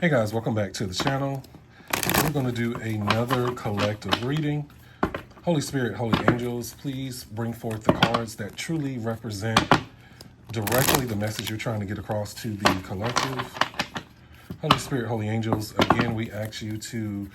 Hey guys, welcome back to the channel. We're going to do another collective reading. Holy Spirit, Holy Angels, please bring forth the cards that truly represent directly the message you're trying to get across to the collective. Holy Spirit, Holy Angels, again, we ask you to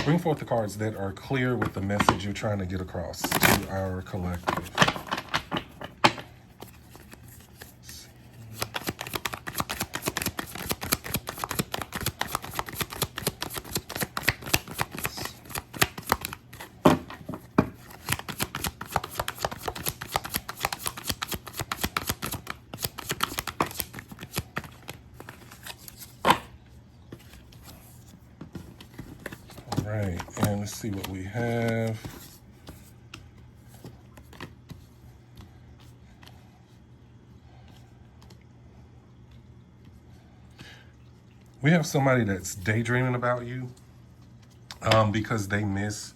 bring forth the cards that are clear with the message you're trying to get across to our collective. Right, and let's see what we have. We have somebody that's daydreaming about you because they miss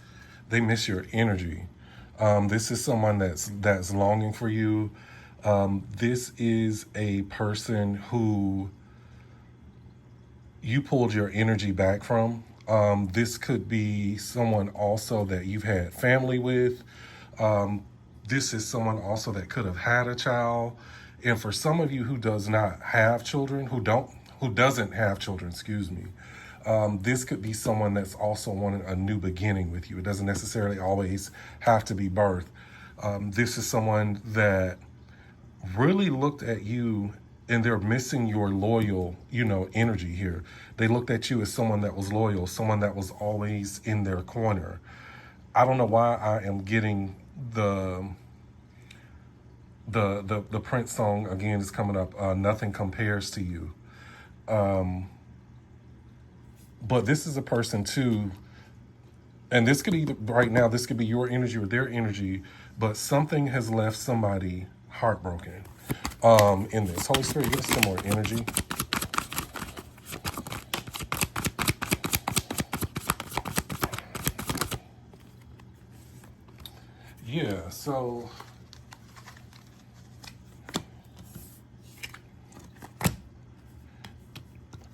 your energy. This is someone that's longing for you. This is a person who you pulled your energy back from. This could be someone also that you've had family with. This is someone also that could have had a child. And for some of you who does not have children, who doesn't have children, excuse me, this could be someone that's also wanting a new beginning with you. It doesn't necessarily always have to be birth. This is someone that really looked at you and they're missing your loyal, energy here. They looked at you as someone that was loyal, someone that was always in their corner. I don't know why I am getting the Prince song again is coming up. Nothing compares to you. But this is a person too, and this could either right now, this could be your energy or their energy, but something has left somebody heartbroken in this. Holy Spirit, give us some more energy. Yeah, so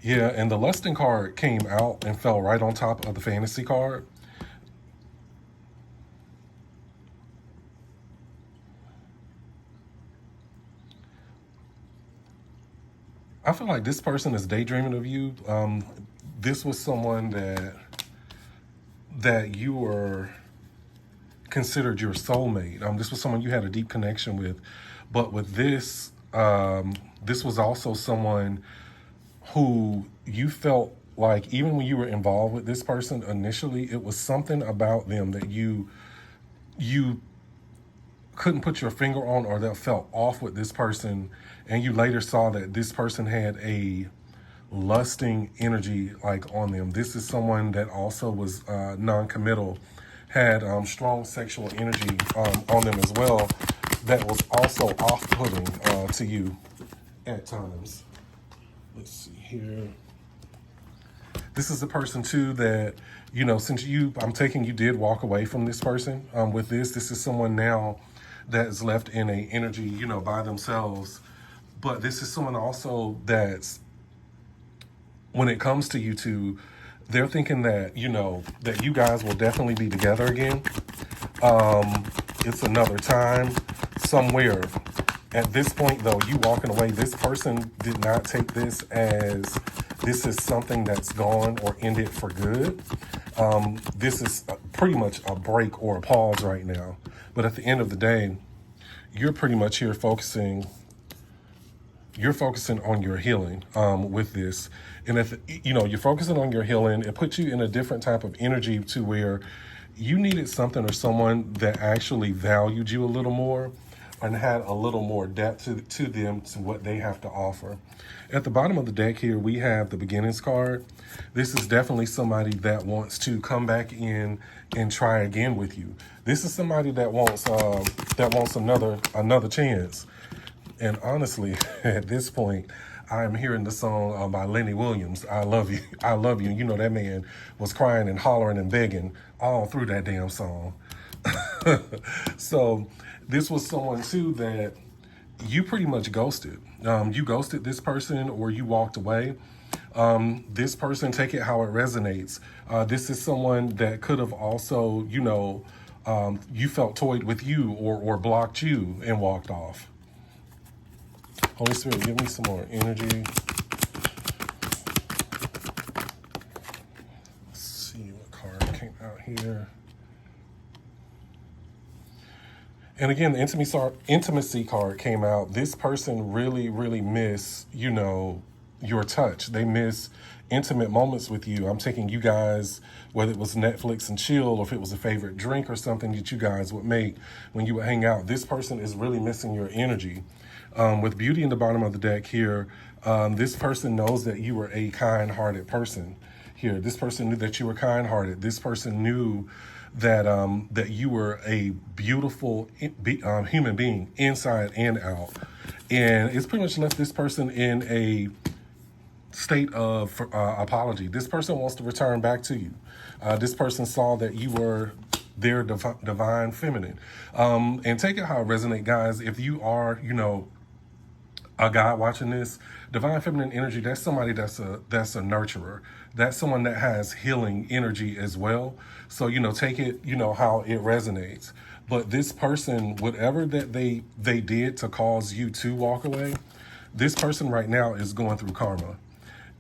yeah, and the lusting card came out and fell right on top of the fantasy card. I feel like this person is daydreaming of you. This was someone that you were considered your soulmate. This was someone you had a deep connection with. But with this, this was also someone who you felt like, even when you were involved with this person initially, it was something about them that you couldn't put your finger on, or that felt off with this person, and you later saw that this person had a lusting energy like on them. This is someone that also was non-committal, had strong sexual energy on them as well, that was also off-putting to you at times. Let's see here. This is the person too that, since I'm taking you did walk away from this person with this is someone now that is left in a energy, by themselves. But this is someone also that's, when it comes to you two, they're thinking that, that you guys will definitely be together again. It's another time, somewhere. At this point, though, you walking away, this person did not take this as this is something that's gone or ended for good. This is pretty much a break or a pause right now. But at the end of the day, you're pretty much here focusing on your healing with this. And if, you're focusing on your healing, it puts you in a different type of energy to where you needed something or someone that actually valued you a little more and had a little more depth to them, to what they have to offer. At the bottom of the deck here, we have the beginnings card. This is definitely somebody that wants to come back in and try again with you. This is somebody that wants another chance. And honestly, at this point, I'm hearing the song by Lenny Williams, I Love You. I Love You. You know, that man was crying and hollering and begging all through that damn song. So this was someone too that you pretty much ghosted. You ghosted this person, or you walked away. This person, take it how it resonates. This is someone that could have also, you felt toyed with you or blocked you and walked off. Holy Spirit, give me some more energy. Let's see what card came out here. And again, the intimacy card came out. This person really, really miss, your touch. They miss intimate moments with you. I'm taking you guys, whether it was Netflix and chill, or if it was a favorite drink or something that you guys would make when you would hang out. This person is really missing your energy. With beauty in the bottom of the deck here, this person knows that you were a kind-hearted person here. This person knew that you were kind-hearted. This person knew that that you were a beautiful human being inside and out. And it's pretty much left this person in a state of apology. This person wants to return back to you. This person saw that you were their divine feminine. And take it how it resonates, guys. If you are, a guy watching this, divine feminine energy, that's somebody that's a nurturer. That's someone that has healing energy as well. So, take it, how it resonates. But this person, whatever that they did to cause you to walk away, this person right now is going through karma.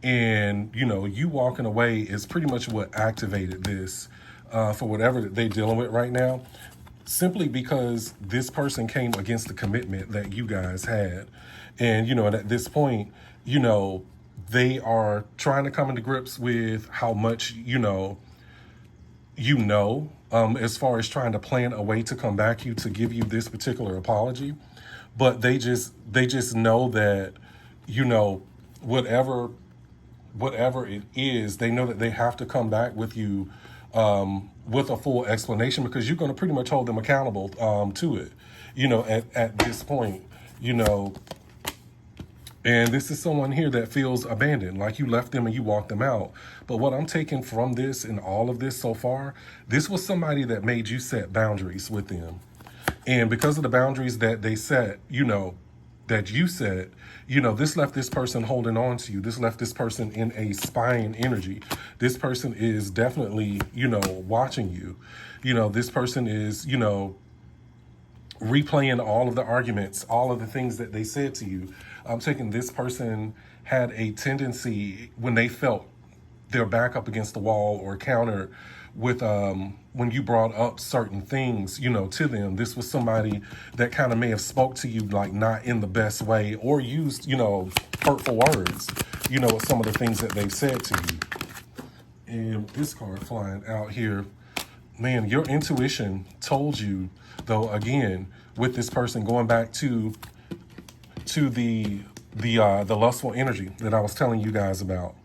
And, you walking away is pretty much what activated this for whatever they're dealing with right now. Simply because this person came against the commitment that you guys had. And, and at this point, they are trying to come into grips with how much, as far as trying to plan a way to come back to give you this particular apology. But they just know that, whatever it is, they know that they have to come back with you with a full explanation, because you're going to pretty much hold them accountable to it, at this point, And this is someone here that feels abandoned, like you left them and you walked them out. But what I'm taking from this and all of this so far, this was somebody that made you set boundaries with them. And because of the boundaries that they set, that you set, this left this person holding on to you. This left this person in a spying energy. This person is definitely, watching you. This person is, replaying all of the arguments, all of the things that they said to you. I'm taking this person had a tendency when they felt their back up against the wall or counter with when you brought up certain things, to them. This was somebody that kind of may have spoke to you like not in the best way, or used, hurtful words, with some of the things that they've said to you. And this card flying out here, man, your intuition told you, though, again, with this person going back to the lustful energy that I was telling you guys about.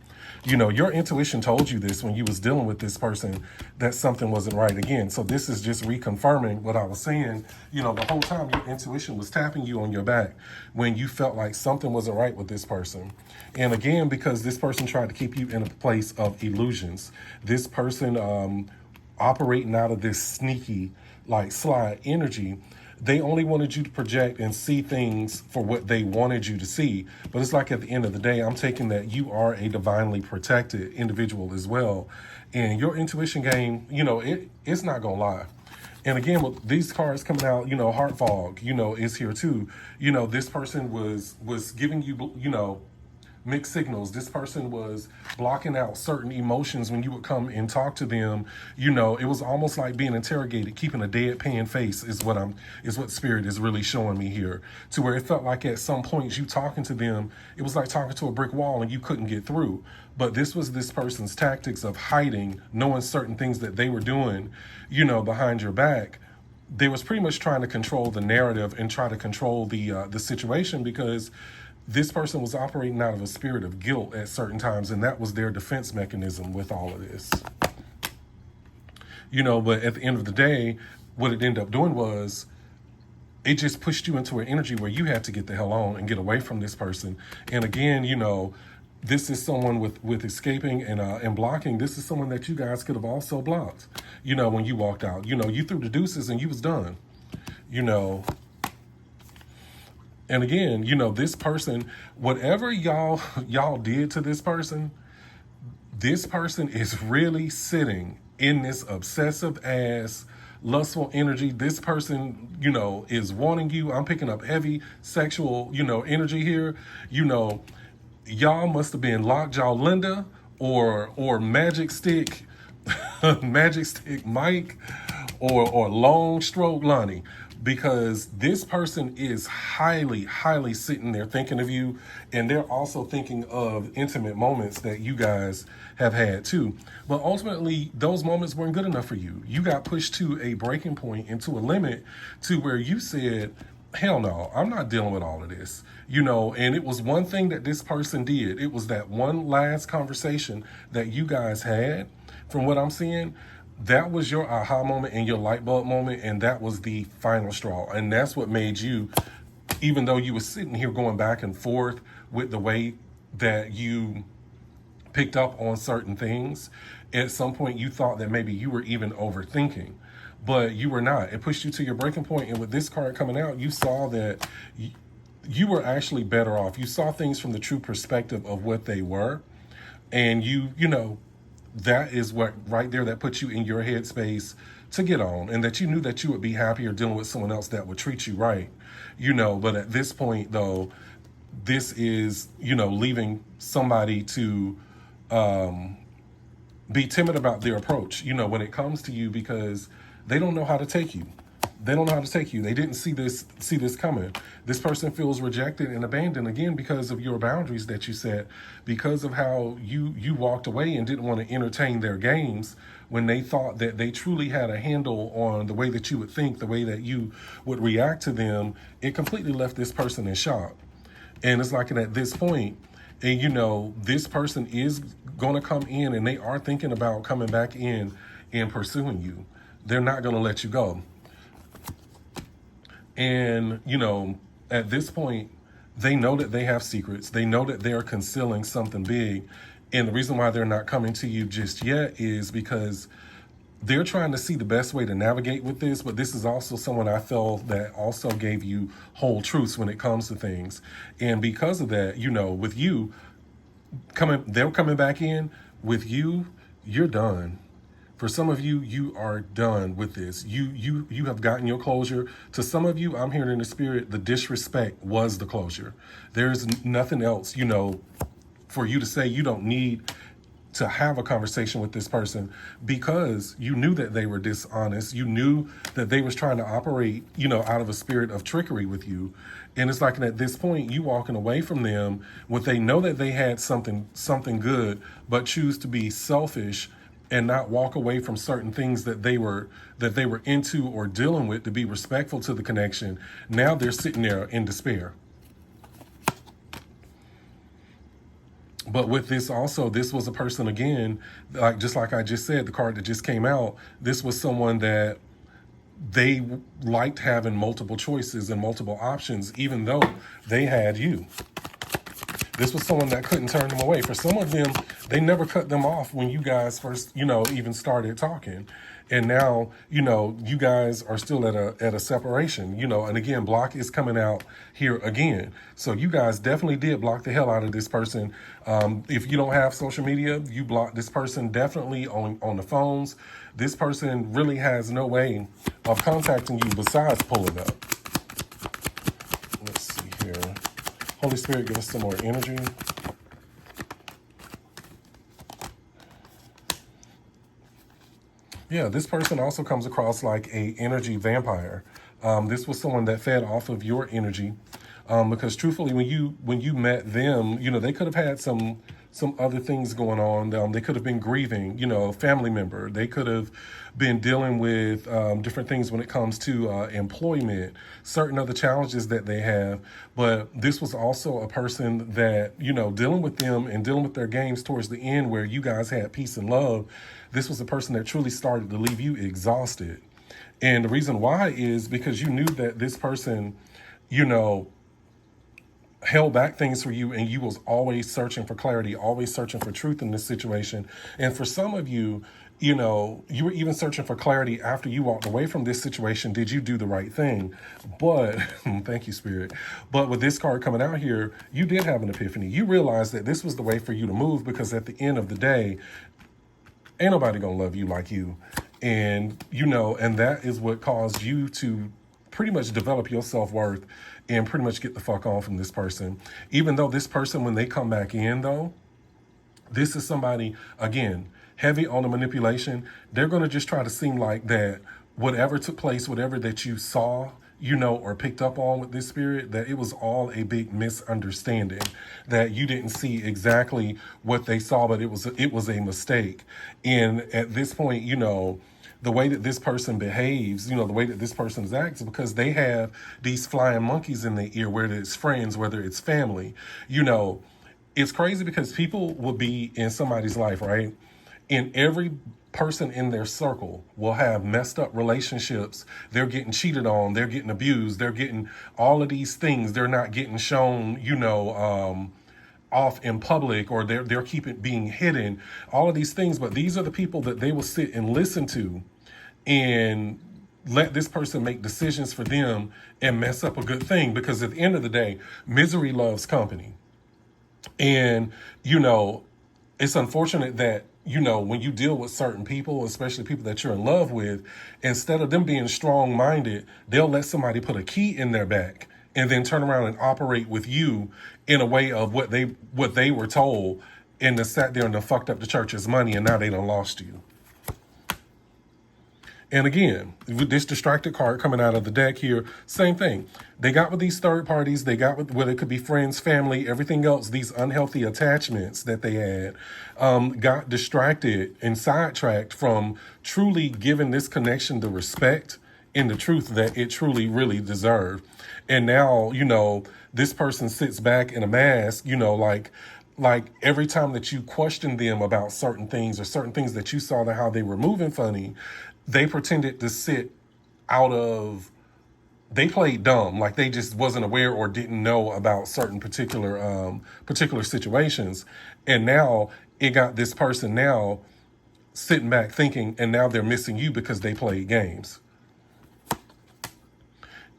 Your intuition told you this when you was dealing with this person, that something wasn't right again. So this is just reconfirming what I was saying. The whole time your intuition was tapping you on your back when you felt like something wasn't right with this person. And again, because this person tried to keep you in a place of illusions. This person operating out of this sneaky, like sly energy. They only wanted you to project and see things for what they wanted you to see. But it's like at the end of the day, I'm taking that you are a divinely protected individual as well. And your intuition game, it's not going to lie. And again, with these cards coming out, heart fog, is here too. This person was giving you, mixed signals. This person was blocking out certain emotions when you would come and talk to them. It was almost like being interrogated, keeping a deadpan face is what Spirit is really showing me here. To where it felt like at some points you talking to them, it was like talking to a brick wall and you couldn't get through. But this was this person's tactics of hiding, knowing certain things that they were doing, behind your back. They was pretty much trying to control the narrative and try to control the situation, because this person was operating out of a spirit of guilt at certain times, and that was their defense mechanism with all of this. But at the end of the day, what it ended up doing was it just pushed you into an energy where you had to get the hell on and get away from this person. And again, this is someone with escaping and blocking. This is someone that you guys could have also blocked, when you walked out. You threw the deuces and you was done, And again, you know, this person, whatever y'all did to this person is really sitting in this obsessive ass lustful energy. This person, you know, is wanting you. I'm picking up heavy sexual, you know, energy here. You know, y'all must have been Lockjaw Linda or Magic Stick, Magic Stick Mike, or Long Stroke Lonnie, because this person is highly sitting there thinking of you, and they're also thinking of intimate moments that you guys have had too. But ultimately, those moments weren't good enough for you. You got pushed to a breaking point, into a limit, to where you said, hell no, I'm not dealing with all of this. You know, and it was one thing that this person did. It was that one last conversation that you guys had, from what I'm seeing. That was your aha moment and your light bulb moment, and that was the final straw. And that's what made you, even though you were sitting here going back and forth with the way that you picked up on certain things, at some point you thought that maybe you were even overthinking, but you were not. It pushed you to your breaking point, and with this card coming out, you saw that you were actually better off. You saw things from the true perspective of what they were, and you know, that is what right there that puts you in your headspace to get on, and that you knew that you would be happier dealing with someone else that would treat you right, you know. But at this point though, this is, you know, leaving somebody to be timid about their approach, you know, when it comes to you, because they don't know how to take you. They don't know how to take you. They didn't see this coming. This person feels rejected and abandoned again because of your boundaries that you set, because of how you walked away and didn't want to entertain their games when they thought that they truly had a handle on the way that you would think, the way that you would react to them. It completely left this person in shock. And it's like at this point, and you know, this person is going to come in, and they are thinking about coming back in and pursuing you. They're not going to let you go. And, you know, at this point, they know that they have secrets. They know that they're concealing something big. And the reason why they're not coming to you just yet is because they're trying to see the best way to navigate with this. But this is also someone I felt that also gave you whole truths when it comes to things. And because of that, you know, with you they're coming back in. With you, you're done. For some of you, you are done with this. You have gotten your closure. To some of you, I'm hearing in the spirit, the disrespect was the closure. There's nothing else, you know, for you to say. You don't need to have a conversation with this person, because you knew that they were dishonest. You knew that they was trying to operate, you know, out of a spirit of trickery with you. And it's like at this point, you walking away from them when they know that they had something good, but choose to be selfish and not walk away from certain things that they were into or dealing with, to be respectful to the connection. Now they're sitting there in despair. But with this also, this was a person, again, like just like I just said, the card that just came out, this was someone that they liked having multiple choices and multiple options, even though they had you. This was someone that couldn't turn them away. For some of them, they never cut them off when you guys first, you know, even started talking. And now, you know, you guys are still at a separation, you know, and again, block is coming out here again. So you guys definitely did block the hell out of this person. If you don't have social media, you block this person definitely on the phones. This person really has no way of contacting you besides pulling up. Let's see here. Holy Spirit, give us some more energy. Yeah, this person also comes across like a energy vampire. This was someone that fed off of your energy, because truthfully, when you met them, you know, they could have had some other things going on. They could have been grieving, you know, a family member. They could have been dealing with different things when it comes to employment, certain other challenges that they have. But this was also a person that, you know, dealing with them and dealing with their games towards the end, where you guys had peace and love. This was a person that truly started to leave you exhausted. And the reason why is because you knew that this person, you know, held back things for you, and you was always searching for clarity, always searching for truth in this situation. And for some of you, you know, you were even searching for clarity after you walked away from this situation. Did you do the right thing? But thank you, Spirit. But with this card coming out here, you did have an epiphany. You realized that this was the way for you to move, because at the end of the day, ain't nobody gonna love you like you. And you know, and that is what caused you to pretty much develop your self-worth and pretty much get the fuck on from this person. Even though this person, when they come back in though, this is somebody, again, heavy on the manipulation. They're going to just try to seem like that whatever took place, whatever that you saw, you know, or picked up on with this spirit, that it was all a big misunderstanding, that you didn't see exactly what they saw, but it was a mistake. And at this point, you know, the way that this person behaves, you know, the way that this person acts, because they have these flying monkeys in their ear, whether it's friends, whether it's family, you know. It's crazy because people will be in somebody's life, right? And every person in their circle will have messed up relationships. They're getting cheated on. They're getting abused. They're getting all of these things. They're not getting shown, you know, off in public, or they're keeping being hidden. All of these things, but these are the people that they will sit and listen to, and let this person make decisions for them and mess up a good thing. Because at the end of the day, misery loves company. And, you know, it's unfortunate that, you know, when you deal with certain people, especially people that you're in love with, instead of them being strong-minded, they'll let somebody put a key in their back and then turn around and operate with you in a way of what they were told, and they sat there and they fucked up the church's money, and now they done lost you. And again, with this distracted card coming out of the deck here, same thing. They got with these third parties, they got with, whether it could be friends, family, everything else, these unhealthy attachments that they had, got distracted and sidetracked from truly giving this connection the respect and the truth that it truly, really deserved. And now, you know, this person sits back in a mask, you know, like every time that you question them about certain things, or certain things that you saw that how they were moving funny, they pretended to sit out of, they played dumb, like they just wasn't aware or didn't know about certain particular situations. And now it got this person now sitting back thinking, and now they're missing you because they played games.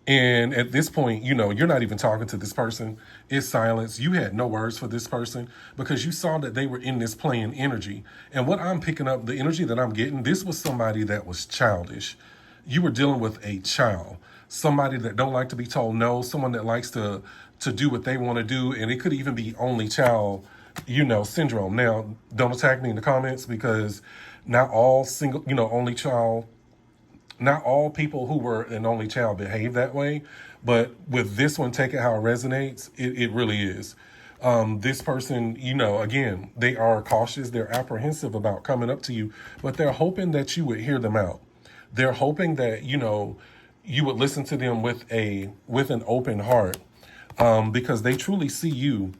And at this point, you know, you're not even talking to this person. It's silence. You had no words for this person because you saw that they were in this playing energy. And what I'm picking up, the energy that I'm getting, this was somebody that was childish. You were dealing with a child, somebody that don't like to be told no, someone that likes to do what they want to do. And it could even be only child, you know, syndrome. Now, don't attack me in the comments, because not all single, you know, only child, not all people who were an only child behave that way, but with this one, take it how it resonates. It really is. This person, you know, again, they are cautious. They're apprehensive about coming up to you, but they're hoping that you would hear them out. They're hoping that, you know, you would listen to them with an open heart, because they truly see you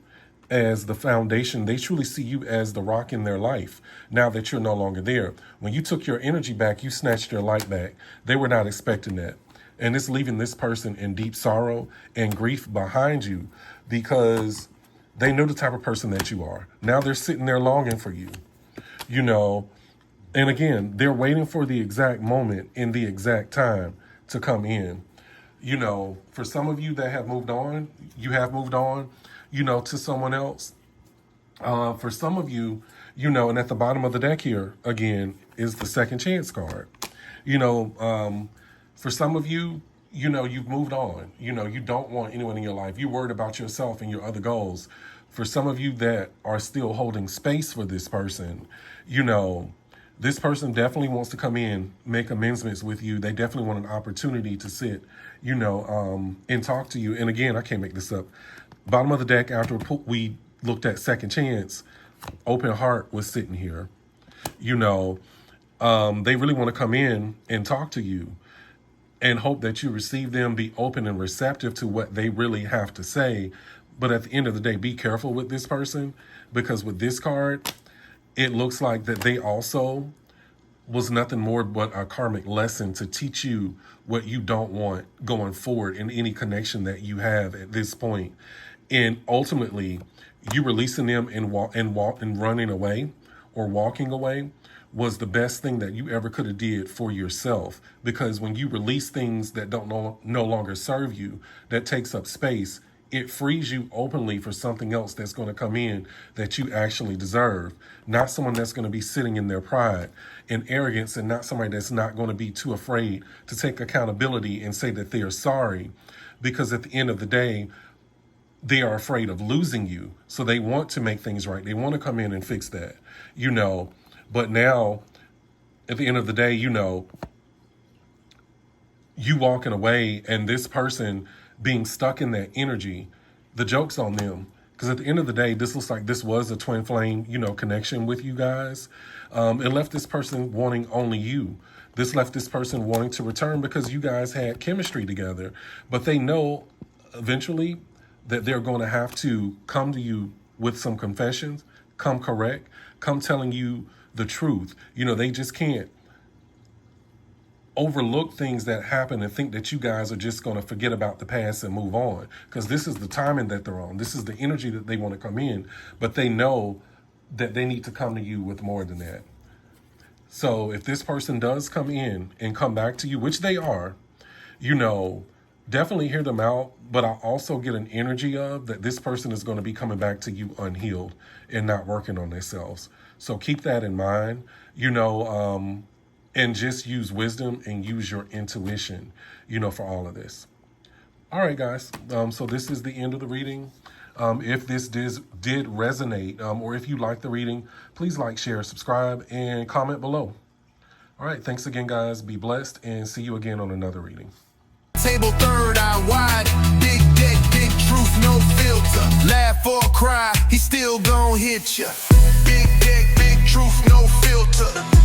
as the foundation. They truly see you as the rock in their life now that you're no longer there. When you took your energy back, you snatched your light back. They were not expecting that. And it's leaving this person in deep sorrow and grief behind you, because they know the type of person that you are. Now they're sitting there longing for you, you know. And again, they're waiting for the exact moment in the exact time to come in. You know, for some of you that have moved on, you have moved on, you know, to someone else. For some of you, you know, and at the bottom of the deck here, again, is the second chance card. You know, for some of you, you know, you've moved on. You know, you don't want anyone in your life. You're worried about yourself and your other goals. For some of you that are still holding space for this person, you know, this person definitely wants to come in, make amendments with you. They definitely want an opportunity to sit, you know, and talk to you. And again, I can't make this up. Bottom of the deck, after we looked at second chance, open heart was sitting here. You know, they really want to come in and talk to you and hope that you receive them, be open and receptive to what they really have to say. But at the end of the day, be careful with this person, because with this card, it looks like that they also was nothing more but a karmic lesson to teach you what you don't want going forward in any connection that you have at this point. And ultimately, you releasing them and running away or walking away was the best thing that you ever could have did for yourself. Because when you release things that don't no longer serve you, that takes up space, it frees you openly for something else that's going to come in that you actually deserve. Not someone that's going to be sitting in their pride and arrogance, and not somebody that's not going to be too afraid to take accountability and say that they are sorry. Because at the end of the day, they are afraid of losing you. So they want to make things right. They want to come in and fix that, But now, at the end of the day, you walking away and this person being stuck in that energy, the joke's on them. Because at the end of the day, this looks like this was a twin flame, connection with you guys. It left this person wanting only you. This left this person wanting to return because you guys had chemistry together. But they know eventually that they're going to have to come to you with some confessions, come correct, come telling you the truth. They just can't overlook things that happen and think that you guys are just going to forget about the past and move on. Because this is the timing that they're on. This is the energy that they want to come in. But they know that they need to come to you with more than that. So if this person does come in and come back to you, which they are, definitely hear them out. But I also get an energy of that this person is going to be coming back to you unhealed and not working on themselves. So keep that in mind, and just use wisdom and use your intuition, for all of this. All right, guys. So this is the end of the reading. If this did resonate, or if you like the reading, please like, share, subscribe, and comment below. All right. Thanks again, guys. Be blessed, and see you again on another reading. Table third eye wide, big deck, big truth, no filter. Laugh or cry, he still gon' hit ya. Big deck, big truth, no filter.